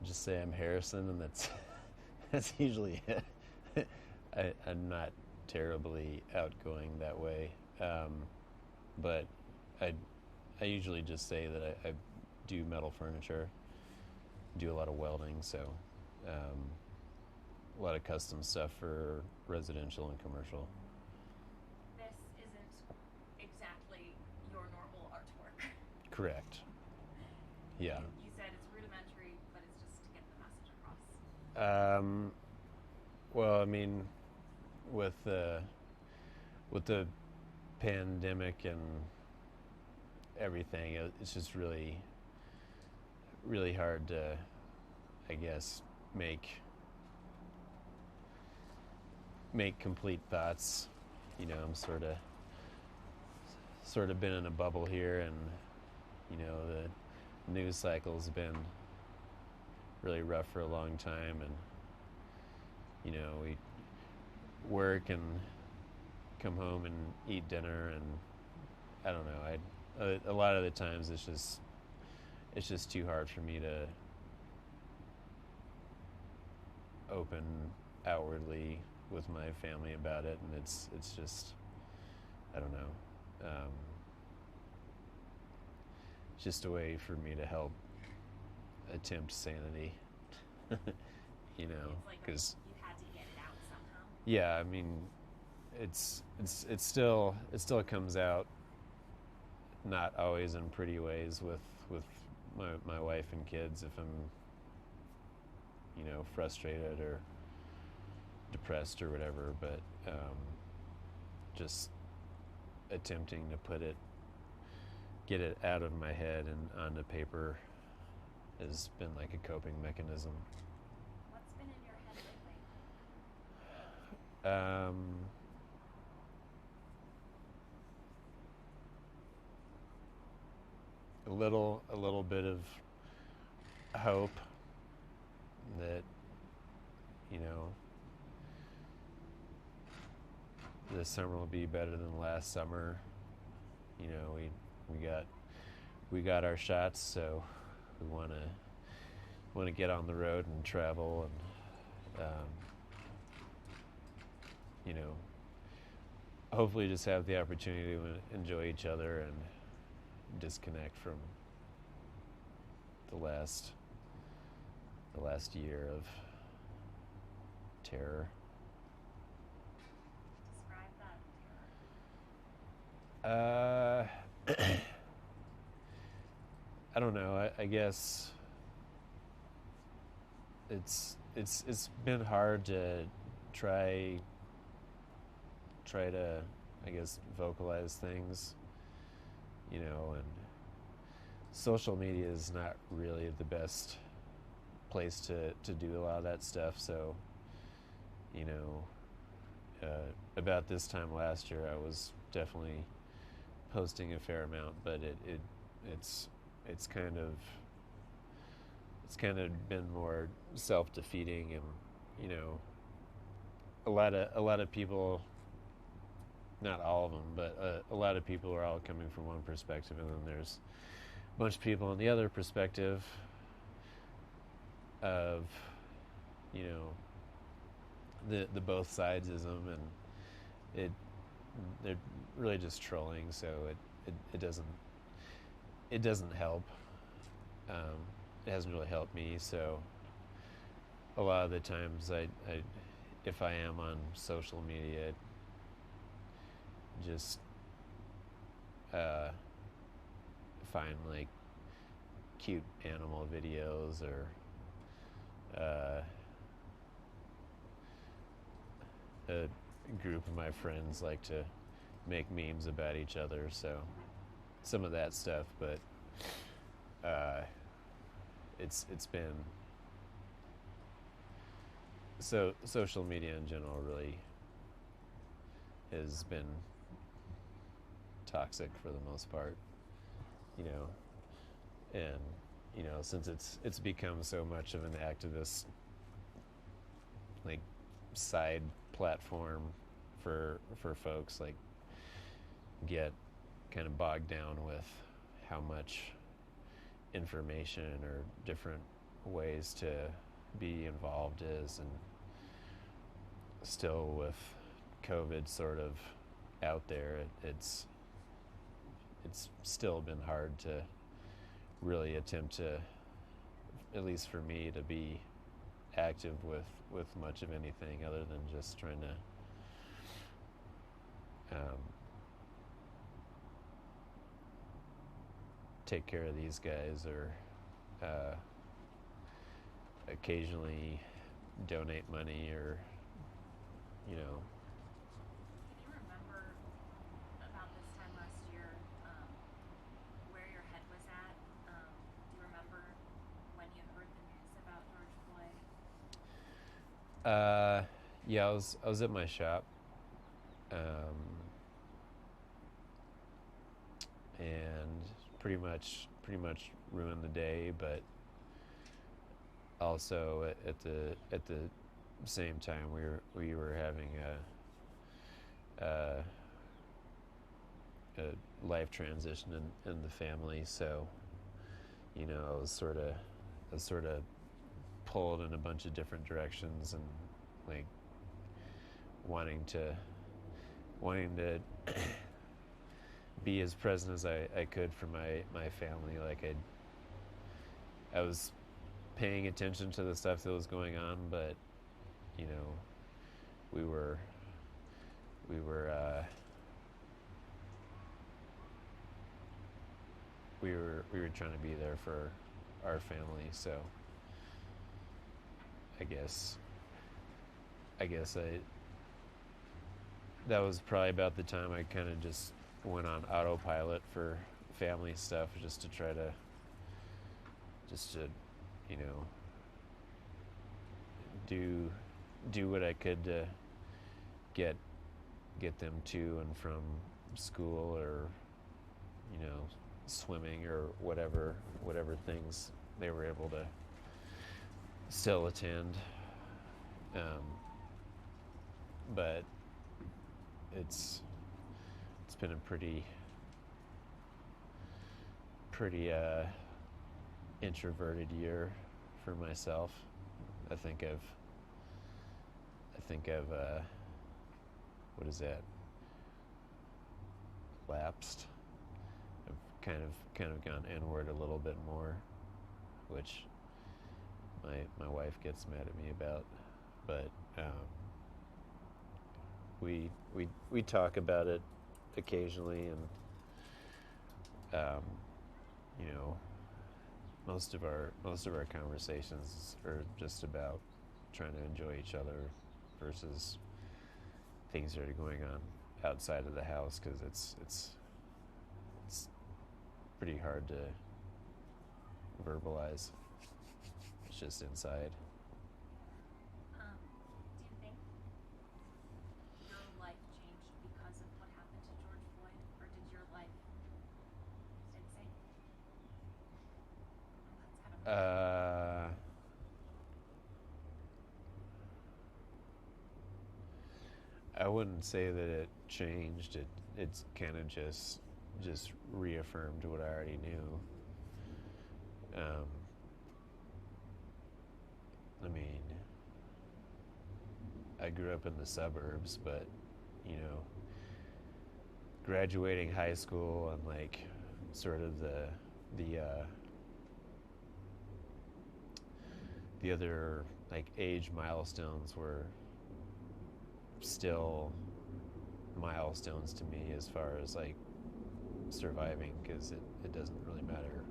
just say I'm Harrison, and that's that's usually it. I'm not terribly outgoing that way, but I I usually just say that I do metal furniture, do a lot of welding, so a lot of custom stuff for residential and commercial. This isn't exactly your normal artwork. Correct. Yeah. You said it's rudimentary, but it's just to get the message across. Um, well, I mean, with the with the pandemic and everything, it's just really hard to, I guess, make complete thoughts. I'm sort of been in a bubble here, and the news cycle's been really rough for a long time, and we work and come home and eat dinner, and I don't know. A lot of the times it's just too hard for me to open outwardly with my family about it, and it's just, I don't know. It's just a way for me to help attempt sanity, It's like because you had to get it out somehow. yeah, I mean, it still comes out not always in pretty ways with my wife and kids if I'm frustrated or depressed or whatever, but just attempting to get it out of my head and onto paper has been like a coping mechanism. What's been in your head lately? Um, a little bit of hope that you know this summer will be better than last summer. We got our shots, so we want to get on the road and travel, and you know hopefully just have the opportunity to enjoy each other and disconnect from the last year of terror. Describe that Uh, I don't know. I guess it's been hard to try to, I guess, vocalize things, and social media is not really the best place to do a lot of that stuff. So, you know, about this time last year, I was definitely posting a fair amount, but it's it's kind of been more self-defeating, and you know, a lot of people, not all of them, but a lot of people are all coming from one perspective, and then there's a bunch of people on the other perspective of, you know, the both sidesism, and they're really just trolling. So it doesn't help. Um, it hasn't really helped me. So a lot of the times, if I am on social media, just find like cute animal videos, or a group of my friends like to make memes about each other. So some of that stuff, but it's been, so social media in general really has been toxic for the most part, you know, and since it's become so much of an activist, like, side platform for folks, like, get kind of bogged down with how much information or different ways to be involved is, and still with COVID sort of out there, it's still been hard to really attempt to, at least for me, to be active with much of anything other than just trying to take care of these guys, or occasionally donate money, or you know. Can you remember about this time last year where your head was at? Do you remember when you heard the news about George Floyd? Yeah, I was at my shop, and pretty much ruined the day, but also at the same time we were having a life transition in the family, so I was sort of pulled in a bunch of different directions, and like wanting to be as present as I could for my family. Like I was paying attention to the stuff that was going on, but we were trying to be there for our family. So I guess that was probably about the time I kind of just went on autopilot for family stuff, just to do what I could to get them to and from school, or swimming, or whatever things they were able to still attend. But it's been a pretty introverted year for myself. I think I've what is that? Lapsed. I've kind of gone inward a little bit more, which my wife gets mad at me about, but we talk about it occasionally, and most of our conversations are just about trying to enjoy each other versus things that are going on outside of the house, because it's pretty hard to verbalize. It's just inside. Do you think your life changed because of what happened to George Floyd, or did your life stay the same? Let's have a I wouldn't say that it changed. It's kind of just reaffirmed what I already knew. I mean, I grew up in the suburbs, but graduating high school and like sort of the other like age milestones were still milestones to me, as far as like surviving, because it doesn't really matter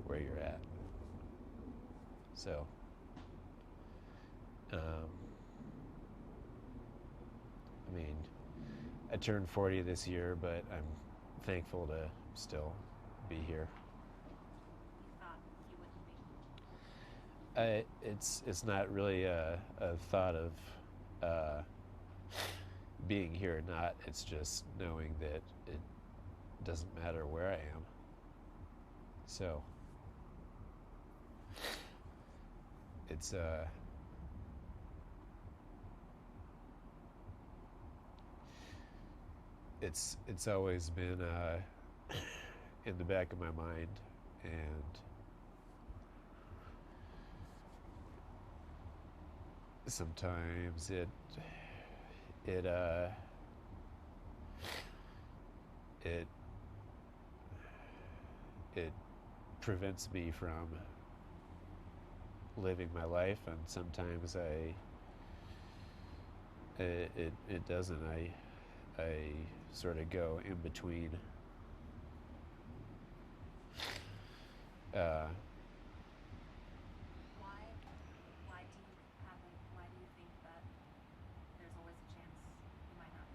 where you're at. So I mean, I turned 40 this year, but I'm thankful to still be here. You thought you wouldn't be? It's not really a thought of being here or not. It's just knowing that it doesn't matter where I am. So it's it's always been in the back of my mind, and sometimes it uh it it prevents me from living my life, and sometimes it doesn't. I sort of go in between. Uh, Why do you think that there's always a chance you might not?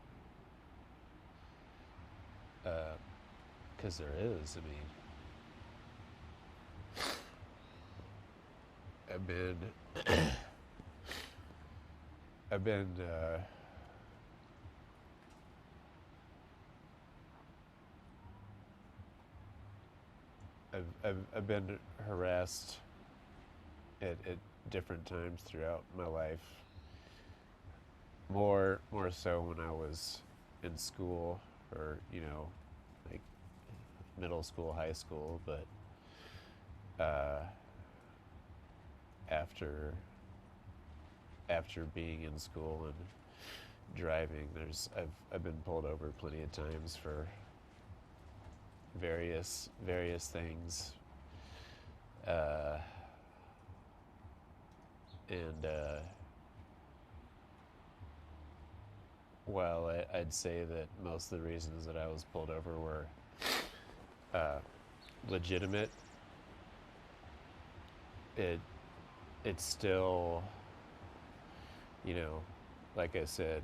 'Cause there is. I mean, I've been I've been I've been harassed at different times throughout my life. More so when I was in school, or like middle school, high school, but uh, after being in school and driving, I've been pulled over plenty of times for various things, uh, and while I'd say that most of the reasons that I was pulled over were uh, legitimate, it's still, like I said,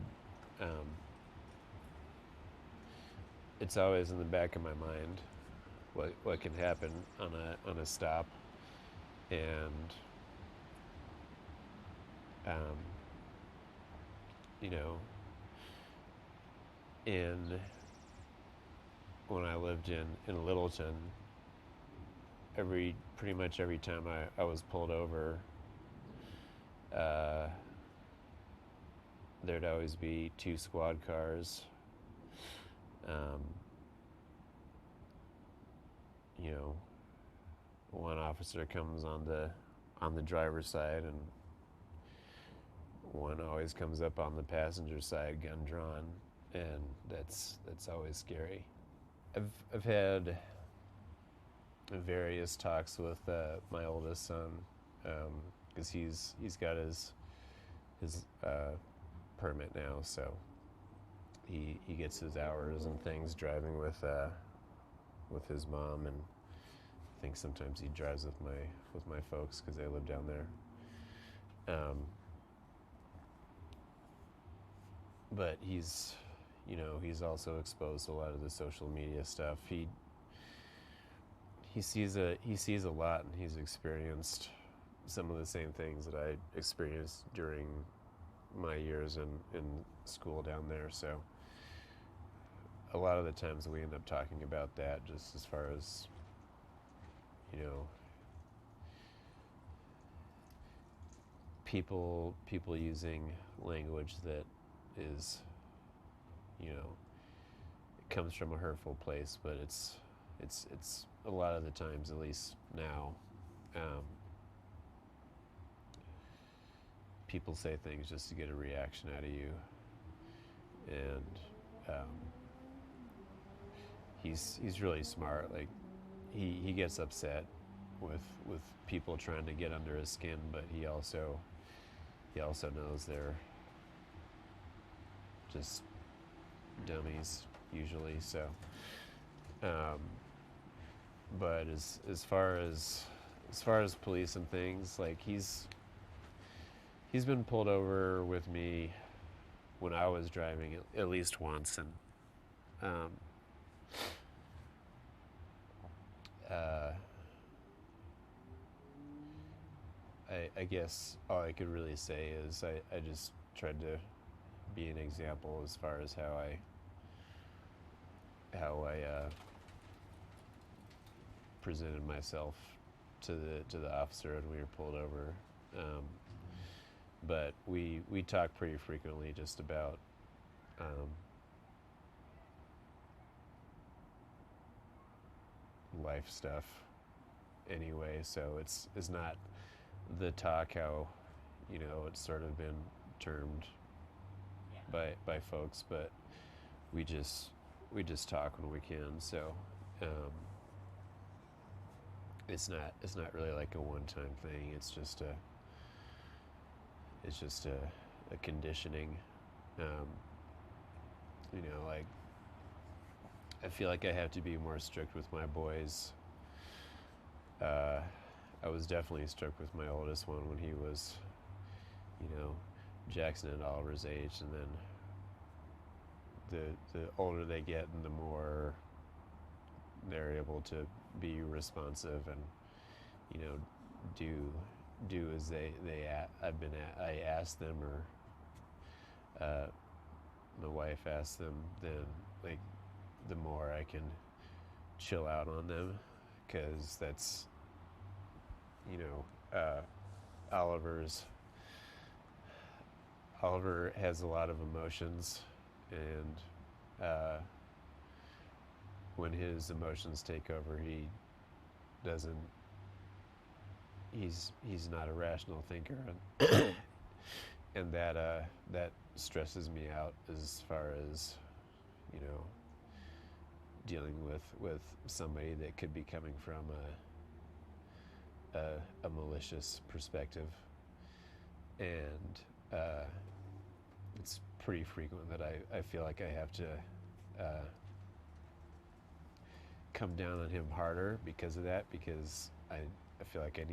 um, it's always in the back of my mind what can happen on a stop, and um, you know, in when I lived in Littleton, pretty much every time I was pulled over, uh, there'd always be 2 squad cars. Um, one officer comes on the driver's side, and one always comes up on the passenger side, gun drawn, and that's always scary. I've had various talks with my oldest son, because he's got his permit now, so he gets his hours and things driving with his mom, and I think sometimes he drives with my folks because they live down there. But he's also exposed to a lot of the social media stuff. He sees a lot, and he's experienced some of the same things that I experienced during my years in school down there. So a lot of the times we end up talking about that, just as far as people using language that is it comes from a hurtful place, but it's a lot of the times, at least now, people say things just to get a reaction out of you, and he's really smart. Like, he gets upset with people trying to get under his skin, but he also knows they're just dummies usually. So, but as far as police and things, like, he's been pulled over with me when I was driving at least once, and I guess all I could really say is I just tried to be an example as far as how I presented myself to the officer when we were pulled over. But we talk pretty frequently just about life stuff anyway, so it's not the talk how it's sort of been termed Yeah. by folks, but we just talk when we can. So it's not really like a one-time thing. It's just a conditioning. Um, like I feel like I have to be more strict with my boys. I was definitely strict with my oldest one when he was, Jackson and Oliver's age, and then the older they get and the more they're able to be responsive and do as I ask them, or my wife asks them, then like the more I can chill out on them, because that's Oliver's Oliver has a lot of emotions, and when his emotions take over, doesn't he's not a rational thinker, and that stresses me out as far as dealing with somebody that could be coming from a malicious perspective, and it's pretty frequent that I feel like I have to come down on him harder because of that, because I feel like I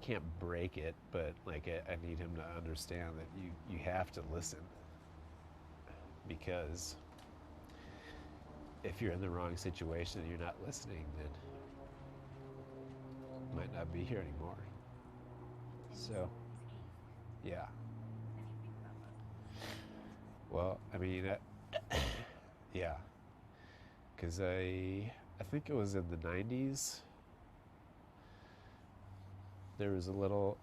can't break it, but like I need him to understand that you have to listen, because if you're in the wrong situation and you're not listening, then you might not be here anymore. So, yeah. How do you think about that? Well, I mean, yeah, because I think it was in the 90s. There was a little.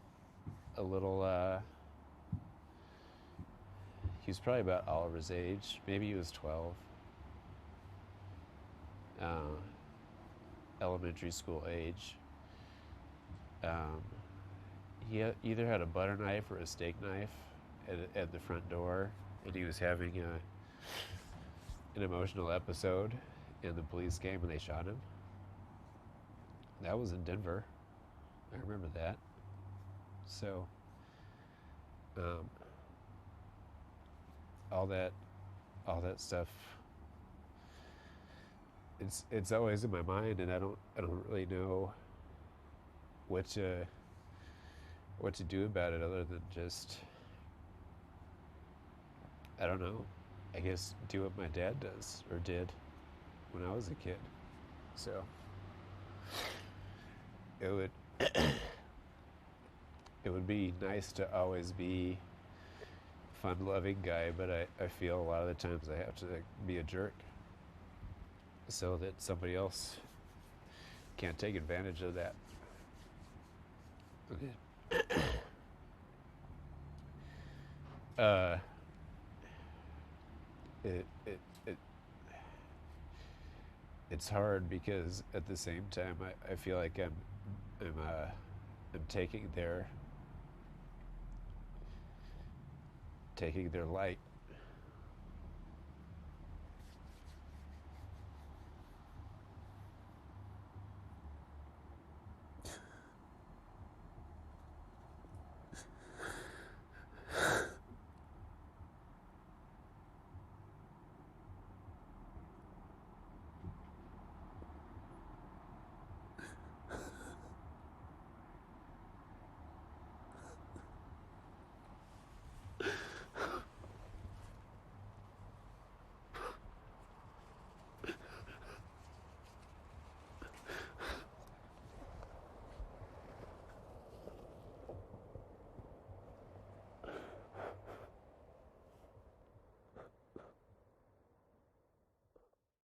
He was probably about Oliver's age. Maybe he was 12. Elementary school age. He either had a butter knife or a steak knife at the front door, and he was having an emotional episode, and the police came and they shot him. That was in Denver. I remember that. So, all that stuff. It's always in my mind, and I don't really know what to do about it, other than just, I don't know, I guess do what my dad does, or did, when I was a kid. So it would it would be nice to always be fun-loving guy, but I feel a lot of the times I have to be a jerk so that somebody else can't take advantage of that. Okay. It's hard, because at the same time I feel like I'm taking their light